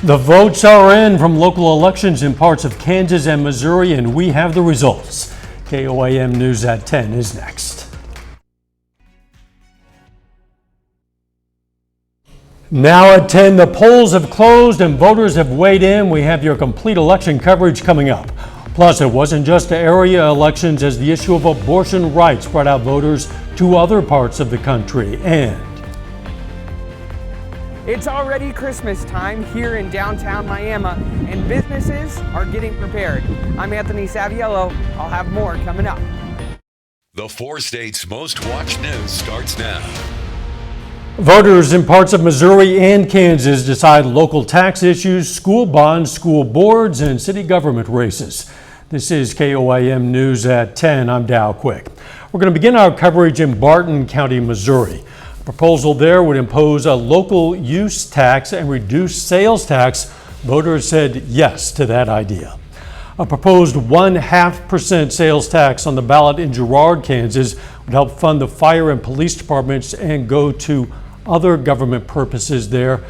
The votes are in from local elections in parts of Kansas and Missouri, and we have the results. KOAM News at 10 is next. Now at 10, the polls have closed and voters have weighed in. We have your complete election coverage coming up. Plus, it wasn't just area elections, as the issue of abortion rights brought out voters to other parts of the country. And it's already Christmas time here in downtown Miami, and businesses are getting prepared. I'm Anthony Saviello. I'll have more coming up. The 4 states' most watched news starts now. Voters in parts of Missouri and Kansas decide local tax issues, school bonds, school boards, and city government races. This is KOAM News at 10. I'm Dow Quick. We're going to begin our coverage in Barton County, Missouri. A proposal there would impose a local use tax and reduce sales tax. Voters said yes to that idea. A proposed 0.5% sales tax on the ballot in Girard, Kansas would help fund the fire and police departments and go to other government purposes there.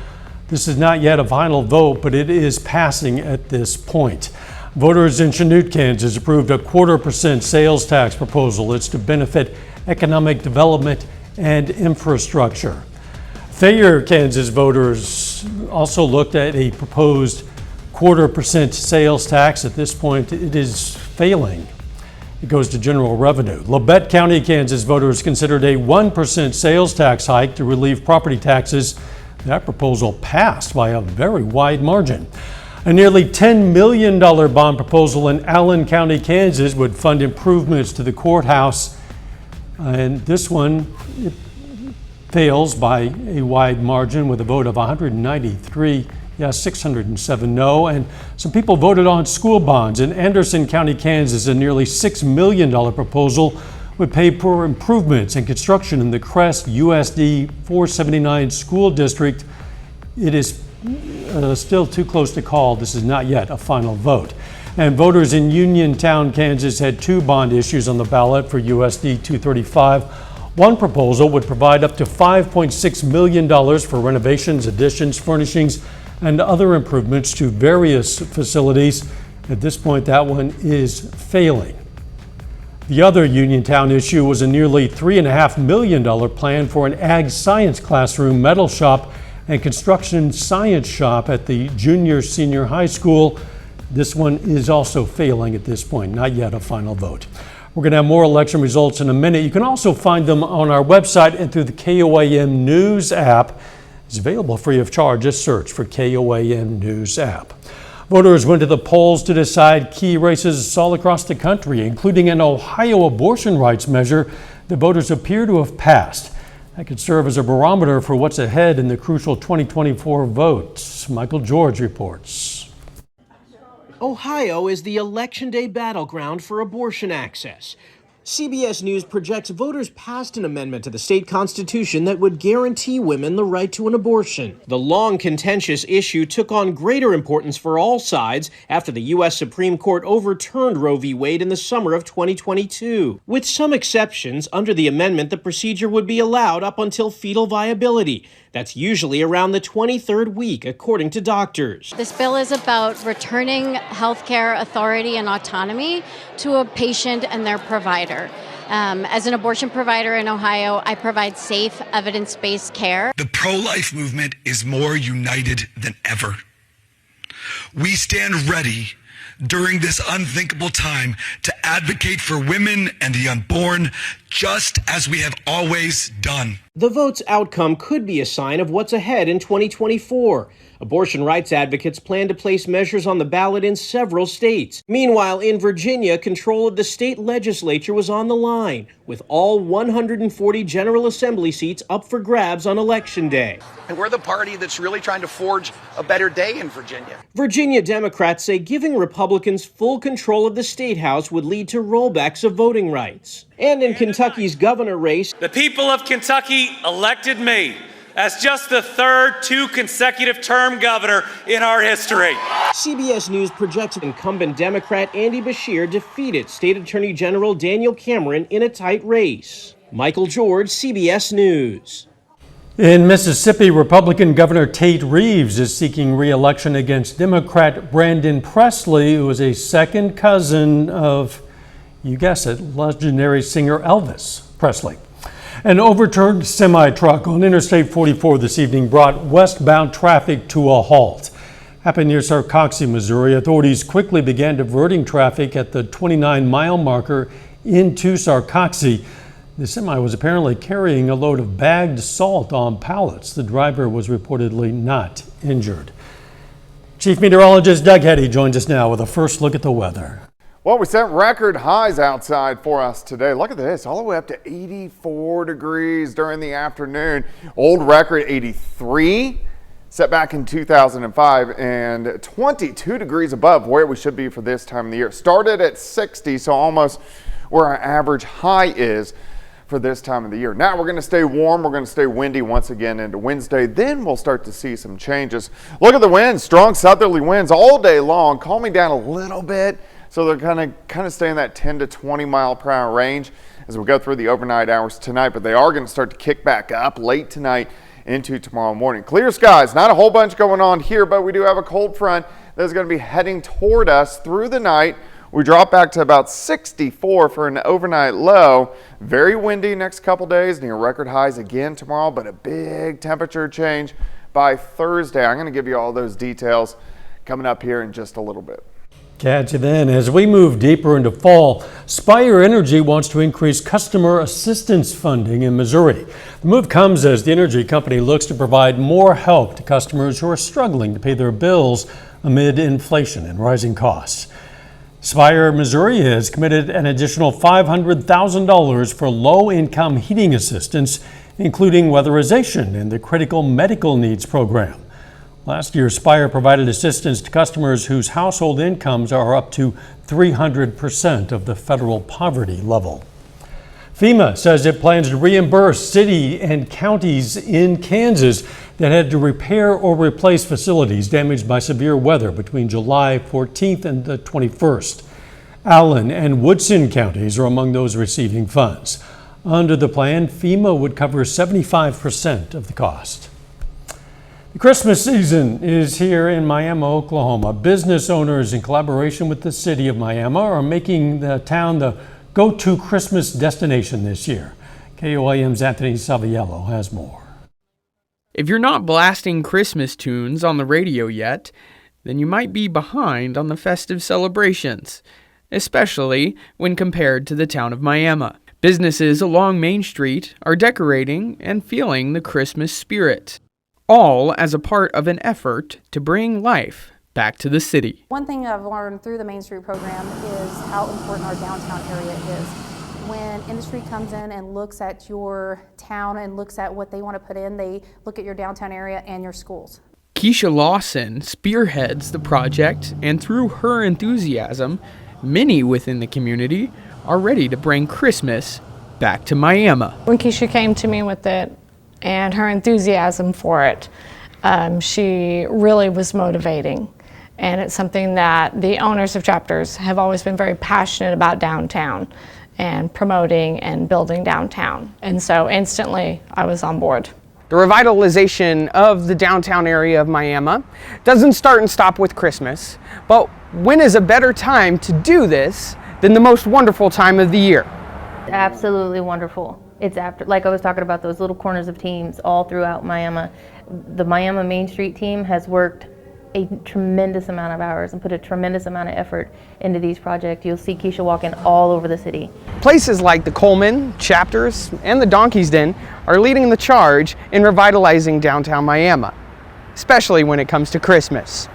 This is not yet a final vote, but it is passing at this point. Voters in Chanute, Kansas approved a 0.25% sales tax proposal. It's to benefit economic development and infrastructure. Thayer, Kansas voters also looked at a proposed 0.25% sales tax. At this point, it is failing. It goes to general revenue. Labette County, Kansas voters considered a 1% sales tax hike to relieve property taxes. That proposal passed by a very wide margin. A nearly $10 million bond proposal in Allen County, Kansas would fund improvements to the courthouse. And this one, it fails by a wide margin with a vote of 193 yes, 607 no. And some people voted on school bonds. In Anderson County, Kansas, a nearly $6 million proposal would pay for improvements and construction in the Crest USD 479 school district. It is still too close to call. This is not yet a final vote. And voters in Uniontown, Kansas had 2 bond issues on the ballot for USD 235. One proposal would provide up to $5.6 million for renovations, additions, furnishings, and other improvements to various facilities. At this point, that one is failing. The other Uniontown issue was a nearly $3.5 million plan for an ag science classroom, metal shop, and construction science shop at the junior-senior high school. This one is also failing at this point, not yet a final vote. We're going to have more election results in a minute. You can also find them on our website and through the KOAM News app. It's available free of charge. Just search for KOAM News app. Voters went to the polls to decide key races all across the country, including an Ohio abortion rights measure that voters appear to have passed. That could serve as a barometer for what's ahead in the crucial 2024 vote. Michael George reports. Ohio is the Election Day battleground for abortion access. CBS News projects voters passed an amendment to the state constitution that would guarantee women the right to an abortion. The long contentious issue took on greater importance for all sides after the U.S. Supreme Court overturned Roe v. Wade in the summer of 2022. With some exceptions, under the amendment, the procedure would be allowed up until fetal viability. That's usually around the 23rd week, according to doctors. This bill is about returning healthcare authority and autonomy to a patient and their provider. As an abortion provider in Ohio, I provide safe, evidence-based care. The pro-life movement is more united than ever. We stand ready during this unthinkable time to advocate for women and the unborn, just as we have always done. The vote's outcome could be a sign of what's ahead in 2024. Abortion rights advocates plan to place measures on the ballot in several states. Meanwhile, in Virginia, control of the state legislature was on the line, with all 140 General Assembly seats up for grabs on Election Day. And we're the party that's really trying to forge a better day in Virginia. Virginia Democrats say giving Republicans full control of the state house would lead to rollbacks of voting rights. And in Kentucky's governor race, the people of Kentucky elected me as just the third 2 consecutive term governor in our history. CBS News projects incumbent Democrat Andy Beshear defeated State Attorney General Daniel Cameron in a tight race. Michael George, CBS News. In Mississippi, Republican Governor Tate Reeves is seeking re-election against Democrat Brandon Presley, who is a second cousin of, you guess it, legendary singer Elvis Presley. An overturned semi-truck on Interstate 44 this evening brought westbound traffic to a halt. Happened near Sarcoxie, Missouri. Authorities quickly began diverting traffic at the 29-mile marker into Sarcoxie. The semi was apparently carrying a load of bagged salt on pallets. The driver was reportedly not injured. Chief Meteorologist Doug Heddy joins us now with a first look at the weather. Well, we set record highs outside for us today. Look at this, all the way up to 84 degrees during the afternoon. Old record 83, set back in 2005, and 22 degrees above where we should be for this time of the year. Started at 60, so almost where our average high is for this time of the year. Now we're going to stay warm. We're going to stay windy once again into Wednesday. Then we'll start to see some changes. Look at the winds, strong southerly winds all day long, calming down a little bit. So they're kind of stay in that 10 to 20 mile per hour range as we go through the overnight hours tonight. But they are going to start to kick back up late tonight into tomorrow morning. Clear skies, not a whole bunch going on here, but we do have a cold front that's going to be heading toward us through the night. We drop back to about 64 for an overnight low. Very windy next couple days, near record highs again tomorrow, but a big temperature change by Thursday. I'm going to give you all those details coming up here in just a little bit. Catch you then. As we move deeper into fall, Spire Energy wants to increase customer assistance funding in Missouri. The move comes as the energy company looks to provide more help to customers who are struggling to pay their bills amid inflation and rising costs. Spire Missouri has committed an additional $500,000 for low-income heating assistance, including weatherization and the critical medical needs program. Last year, Spire provided assistance to customers whose household incomes are up to 300% of the federal poverty level. FEMA says it plans to reimburse city and counties in Kansas that had to repair or replace facilities damaged by severe weather between July 14th and the 21st. Allen and Woodson counties are among those receiving funds. Under the plan, FEMA would cover 75% of the cost. The Christmas season is here in Miami, Oklahoma. Business owners, in collaboration with the city of Miami, are making the town the go-to Christmas destination this year. KOAM's Anthony Saviello has more. If you're not blasting Christmas tunes on the radio yet, then you might be behind on the festive celebrations, especially when compared to the town of Miami. Businesses along Main Street are decorating and feeling the Christmas spirit, all as a part of an effort to bring life back to the city. One thing I've learned through the Main Street program is how important our downtown area is. When industry comes in and looks at your town and looks at what they want to put in, they look at your downtown area and your schools. Keisha Lawson spearheads the project, and through her enthusiasm, many within the community are ready to bring Christmas back to Miami. When Keisha came to me with it and her enthusiasm for it, she really was motivating. And it's something that the owners of chapters have always been very passionate about downtown and promoting and building downtown. And so instantly I was on board. The revitalization of the downtown area of Miami doesn't start and stop with Christmas, but when is a better time to do this than the most wonderful time of the year? Absolutely wonderful. It's after, like I was talking about, those little corners of teams all throughout Miami. The Miami Main Street team has worked a tremendous amount of hours and put a tremendous amount of effort into these projects. You'll see Keisha walking all over the city. Places like the Coleman, Chapters, and the Donkey's Den are leading the charge in revitalizing downtown Miami, especially when it comes to Christmas.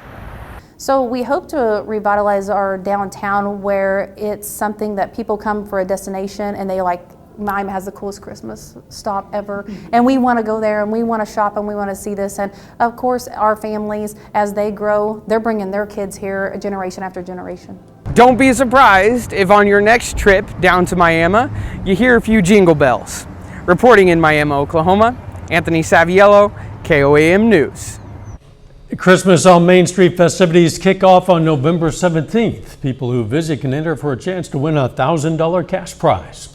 So we hope to revitalize our downtown where it's something that people come for a destination and they like, Miami has the coolest Christmas stop ever, and we want to go there and we want to shop and we want to see this. And of course our families, as they grow, they're bringing their kids here generation after generation. Don't be surprised if on your next trip down to Miami you hear a few jingle bells. Reporting in Miami, Oklahoma, Anthony Saviello, KOAM News. Christmas on Main Street festivities kick off on November 17th. People who visit can enter for a chance to win a $1,000 cash prize.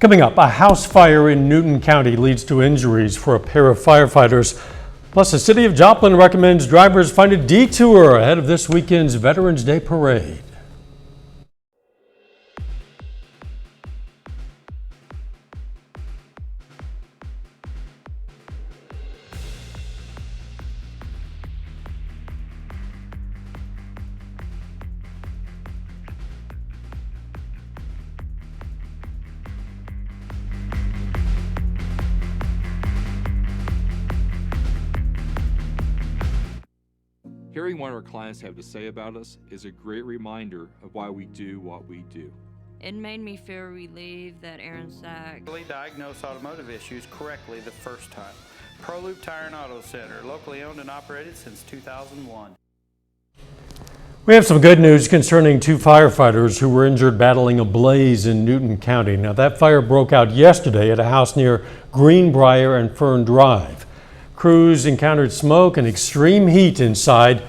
Coming up, a house fire in Newton County leads to injuries for a pair of firefighters. Plus, the city of Joplin recommends drivers find a detour ahead of this weekend's Veterans Day Parade. Hearing what our clients have to say about us is a great reminder of why we do what we do. It made me feel relieved that Aaron Sack diagnosed automotive issues correctly the first time. ProLoop Tire and Auto Center, locally owned and operated since 2001. We have some good news concerning two firefighters who were injured battling a blaze in Newton County. Now, that fire broke out yesterday at a house near Greenbrier and Fern Drive. Crews encountered smoke and extreme heat inside.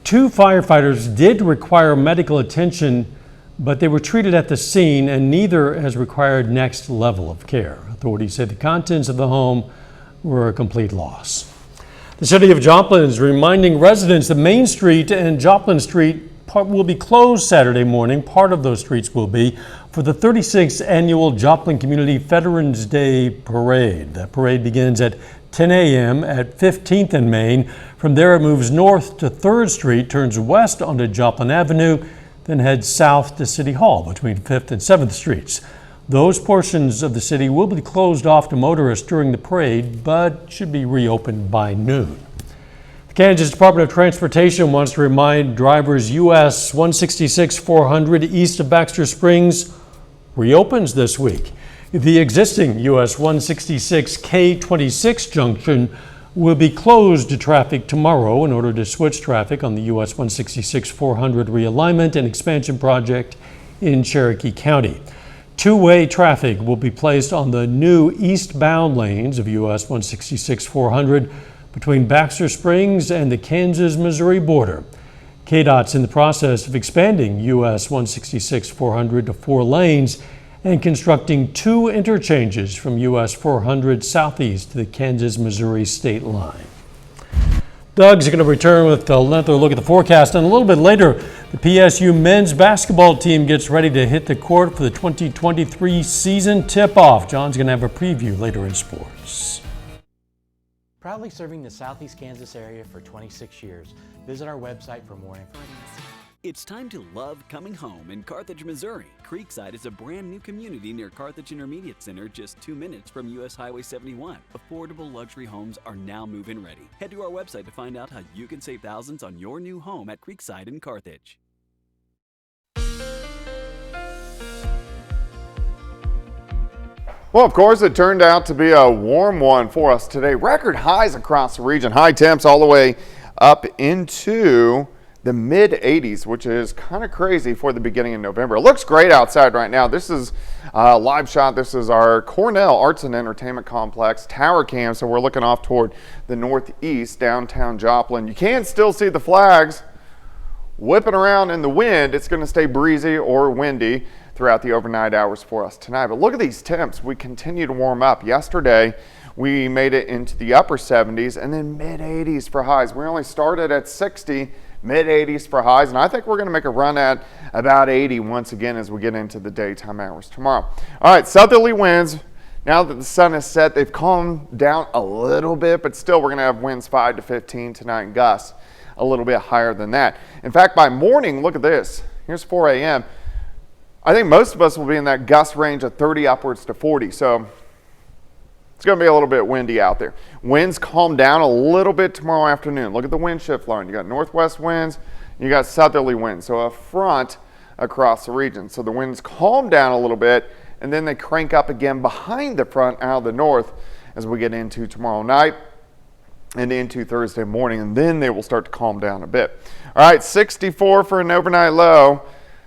Two firefighters did require medical attention, but they were treated at the scene, and neither has required next level of care. Authorities say the contents of the home were a complete loss. The city of Joplin is reminding residents that Main Street and Joplin Street will be closed Saturday morning. Part of those streets will be for the 36th annual Joplin Community Veterans Day Parade. The parade begins at 10 a.m. at 15th and Main. From there, it moves north to 3rd Street, turns west onto Joplin Avenue, then heads south to City Hall between 5th and 7th Streets. Those portions of the city will be closed off to motorists during the parade, but should be reopened by noon. The Kansas Department of Transportation wants to remind drivers US 166-400 east of Baxter Springs reopens this week. The existing US 166 K26 junction will be closed to traffic tomorrow in order to switch traffic on the US 166-400 realignment and expansion project in Cherokee County. Two-way traffic will be placed on the new eastbound lanes of US 166-400 between Baxter Springs and the Kansas-Missouri border. KDOT's in the process of expanding US 166-400 to 4 lanes and constructing 2 interchanges from US 400 southeast to the Kansas-Missouri state line. Doug's going to return with another look at the forecast, and a little bit later, the PSU men's basketball team gets ready to hit the court for the 2023 season tip-off. John's going to have a preview later in sports. Proudly serving the Southeast Kansas area for 26 years. Visit our website for more information. It's time to love coming home in Carthage, Missouri. Creekside is a brand new community near Carthage Intermediate Center, just 2 minutes from US Highway 71. Affordable luxury homes are now move-in ready. Head to our website to find out how you can save thousands on your new home at Creekside in Carthage. Well, of course, it turned out to be a warm one for us today. Record highs across the region. High temps all the way up into the mid 80s, which is kind of crazy for the beginning of November. It looks great outside right now. This is a live shot. This is our Cornell Arts and Entertainment Complex tower cam. So we're looking off toward the northeast, downtown Joplin. You can still see the flags whipping around in the wind. It's going to stay breezy or windy throughout the overnight hours for us tonight. But look at these temps. We continue to warm up. Yesterday, we made it into the upper 70s and then mid 80s for highs. We only started at 60. Mid 80s for highs, and I think we're going to make a run at about 80 once again as we get into the daytime hours tomorrow. All right, southerly winds. Now that the sun is set, they've calmed down a little bit, but still we're going to have winds 5 to 15 tonight and gusts a little bit higher than that. In fact, by morning, look at this. Here's 4 a.m. I think most of us will be in that gust range of 30 upwards to 40, so it's going to be a little bit windy out there. Winds calm down a little bit tomorrow afternoon. Look at the wind shift line. You got northwest winds, you got southerly winds, so a front across the region. So the winds calm down a little bit, and then they crank up again behind the front out of the north as we get into tomorrow night and into Thursday morning, and then they will start to calm down a bit. All right, 64 for an overnight low.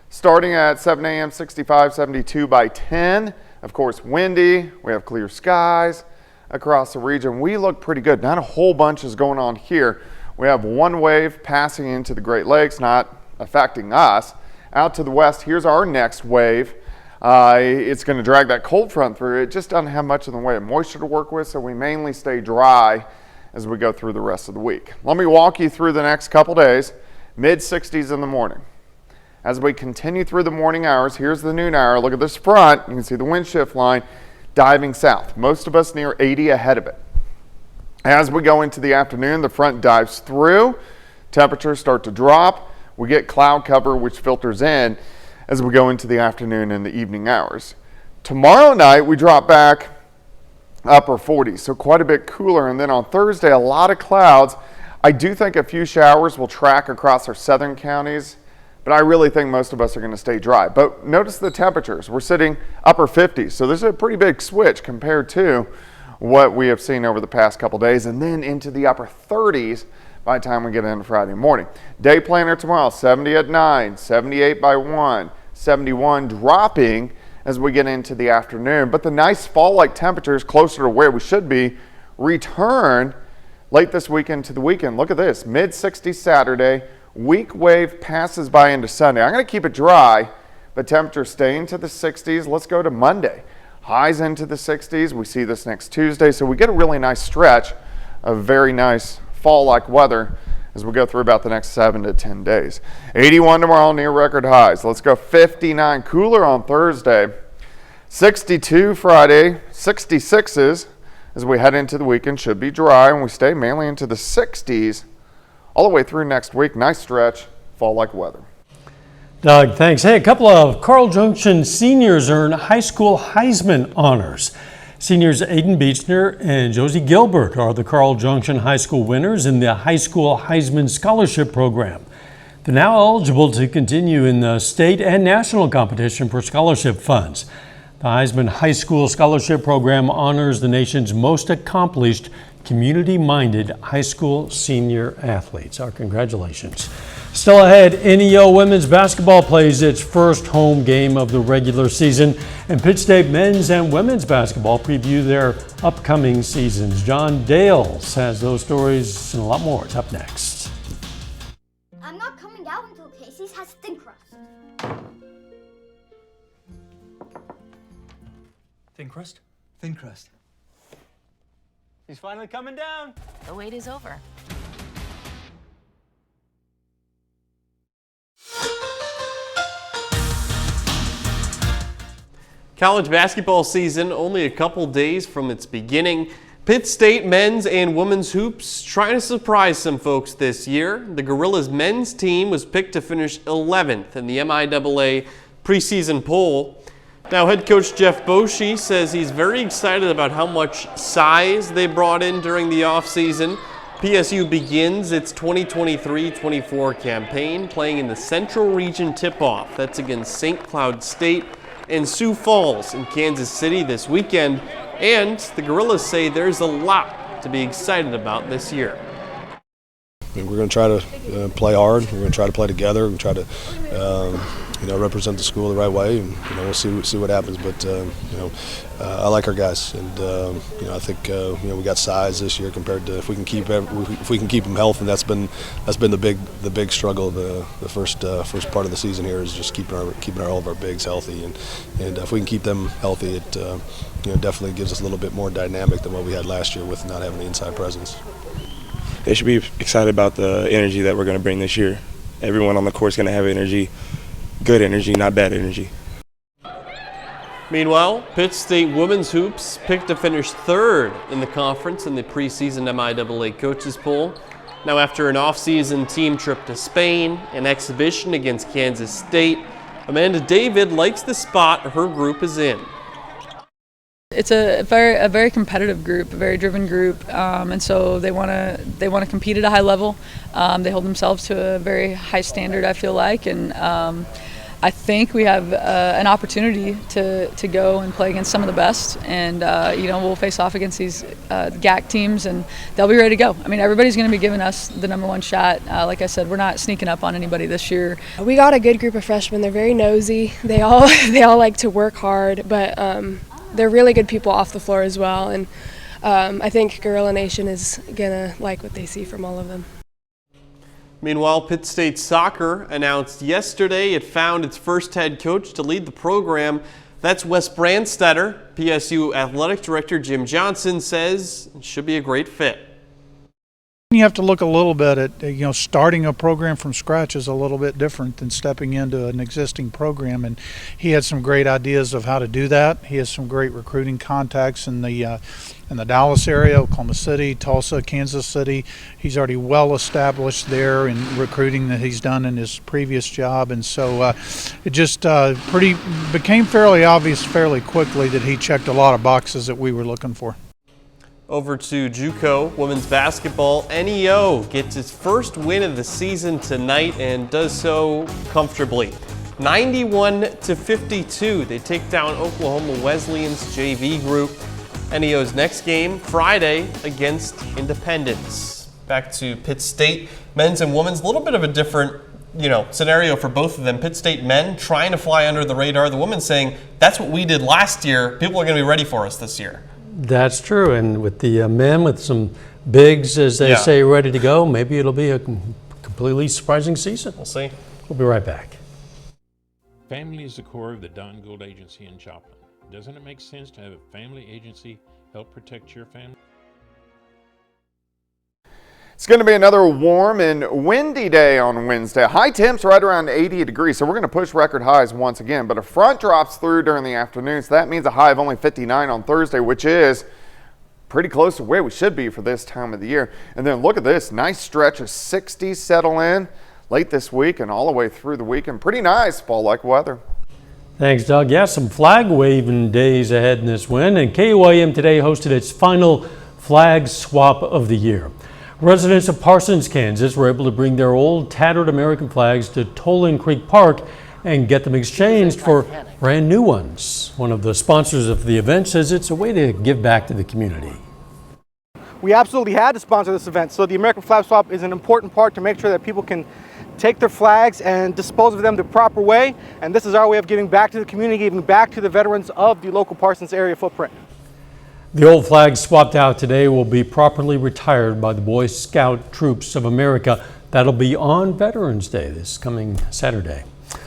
Starting at 7 a.m., 65, 72 by 10. Of course, windy. We have clear skies across the region. We look pretty good. Not a whole bunch is going on here. We have one wave passing into the Great Lakes, not affecting us. Out to the west, here's our next wave. It's going to drag that cold front through. It just doesn't have much in the way of moisture to work with, so we mainly stay dry as we go through the rest of the week. Let me walk you through the next couple days. Mid-60s in the morning. As we continue through the morning hours, here's the noon hour. Look at this front. You can see the wind shift line diving south. Most of us near 80 ahead of it. As we go into the afternoon, the front dives through. Temperatures start to drop. We get cloud cover, which filters in as we go into the afternoon and the evening hours. Tomorrow night, we drop back upper 40s, so quite a bit cooler. And then on Thursday, a lot of clouds. I do think a few showers will track across our southern counties, but I really think most of us are going to stay dry. But notice the temperatures. We're sitting upper 50s, so there's a pretty big switch compared to what we have seen over the past couple days, and then into the upper 30s by the time we get into Friday morning. Day planner tomorrow, 70 at 9, 78 by 1, 71 dropping as we get into the afternoon. But the nice fall-like temperatures closer to where we should be return late this weekend to the weekend. Look at this, mid-60s Saturday. Weak wave passes by into Sunday. I'm going to keep it dry, but temperatures stay into the 60s. Let's go to Monday. Highs into the 60s. We see this next Tuesday. So we get a really nice stretch of very nice fall-like weather as we go through about the next 7 to 10 days. 81 tomorrow, near record highs. Let's go 59, cooler on Thursday. 62 Friday, 66s as we head into the weekend. Should be dry, and we stay mainly into the 60s all the way through next week. Nice stretch, fall-like weather. Doug, thanks. Hey, a couple of Carl Junction seniors earn high school Heisman honors. Seniors Aiden Beechner and Josie Gilbert are the Carl Junction High School winners in the High School Heisman Scholarship Program. They're now eligible to continue in the state and national competition for scholarship funds. The Heisman High School Scholarship Program honors the nation's most accomplished, community-minded high school senior athletes. Our congratulations. Still ahead, NEO women's basketball plays its first home game of the regular season, and Pitt State men's and women's basketball preview their upcoming seasons. John Dales has those stories and a lot more. It's up next. I'm not coming out until Casey's has thin crust. Thin crust? Thin crust. He's finally coming down. The wait is over. College basketball season only a couple days from its beginning. Pitt State men's and women's hoops trying to surprise some folks this year. The Gorillas men's team was picked to finish 11th in the MIAA preseason poll. Now head coach Jeff Boschee says he's very excited about how much size they brought in during the offseason. PSU begins its 2023-24 campaign playing in the Central Region tip-off. That's against St. Cloud State and Sioux Falls in Kansas City this weekend. And the Gorillas say there's a lot to be excited about this year. We're going to try to play hard. We're going to try to play together. We're going to try to represent the school the right way, and we'll see what happens. But I like our guys, and I think we got size this year compared to if we can keep them healthy. And that's been the big struggle. The first part of the season here is just keeping all of our bigs healthy, and if we can keep them healthy, it definitely gives us a little bit more dynamic than what we had last year with not having the inside presence. They should be excited about the energy that we're going to bring this year. Everyone on the court is going to have energy, good energy, not bad energy. Meanwhile, Pitt State women's hoops picked to finish third in the conference in the preseason MIAA coaches poll. Now after an off-season team trip to Spain, an exhibition against Kansas State, Amanda David likes the spot her group is in. It's a very competitive group, a very driven group, and so they want to compete at a high level. They hold themselves to a very high standard, I feel like, and I think we have an opportunity to go and play against some of the best, and we'll face off against these GAC teams, and they'll be ready to go. I mean, everybody's going to be giving us the #1 shot. Like I said, we're not sneaking up on anybody this year. We got a good group of freshmen. They're very nosy. They all like to work hard, but they're really good people off the floor as well, and I think Gorilla Nation is gonna like what they see from all of them. Meanwhile, Pitt State soccer announced yesterday it found its first head coach to lead the program That's Wes Brandstetter. PSU Athletic Director Jim Johnson says it should be a great fit. You have to look a little bit at, starting a program from scratch is a little bit different than stepping into an existing program, and he had some great ideas of how to do that. He has some great recruiting contacts in the Dallas area, Oklahoma City, Tulsa, Kansas City. He's already well established there in recruiting that he's done in his previous job, and so it just became fairly obvious fairly quickly that he checked a lot of boxes that we were looking for. Over to JUCO women's basketball. NEO gets its first win of the season tonight and does so comfortably. 91-52. They take down Oklahoma Wesleyan's JV group. NEO's next game Friday against Independence. Back to Pitt State men's and women's. A little bit of a different scenario for both of them. Pitt State men trying to fly under the radar. The women saying that's what we did last year. People are going to be ready for us this year. That's true, and with the men with some bigs, as they say, ready to go, maybe it'll be a completely surprising season. We'll see. We'll be right back. Family is the core of the Don Gold Agency in Joplin. Doesn't it make sense to have a family agency help protect your family? It's going to be another warm and windy day on Wednesday. High temps right around 80 degrees, so we're going to push record highs once again. But a front drops through during the afternoon, so that means a high of only 59 on Thursday, which is pretty close to where we should be for this time of the year. And then look at this, nice stretch of 60s settle in late this week and all the way through the weekend. Pretty nice fall-like weather. Thanks, Doug. Yeah, some flag waving days ahead in this wind, and KOAM today hosted its final flag swap of the year. Residents of Parsons, Kansas were able to bring their old tattered American flags to Tolan Creek Park and get them exchanged for brand new ones. One of the sponsors of the event says it's a way to give back to the community. We absolutely had to sponsor this event, so the American Flag Swap is an important part to make sure that people can take their flags and dispose of them the proper way, and this is our way of giving back to the community, giving back to the veterans of the local Parsons area footprint. The old flags swapped out today will be properly retired by the Boy Scout Troops of America. That'll be on Veterans Day this coming Saturday.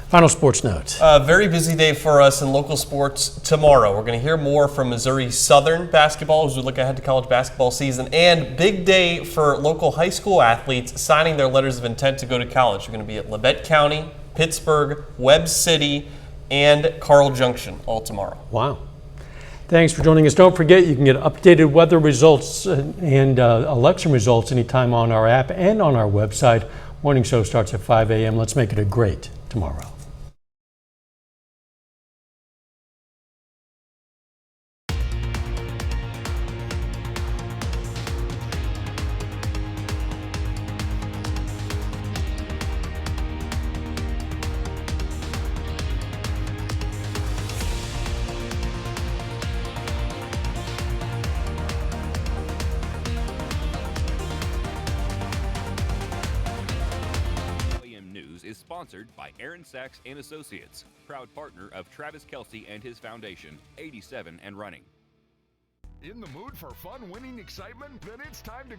Final sports note. A very busy day for us in local sports tomorrow. We're going to hear more from Missouri Southern basketball as we look ahead to college basketball season, and big day for local high school athletes signing their letters of intent to go to college. We're going to be at Labette County, Pittsburgh, Webb City, and Carl Junction all tomorrow. Wow. Thanks for joining us. Don't forget, you can get updated weather results and election results anytime on our app and on our website. Morning show starts at 5 a.m. Let's make it a great tomorrow. Is sponsored by Aaron Sachs and Associates, proud partner of Travis Kelce and his foundation, 87 and running. In the mood for fun, winning excitement? Then it's time to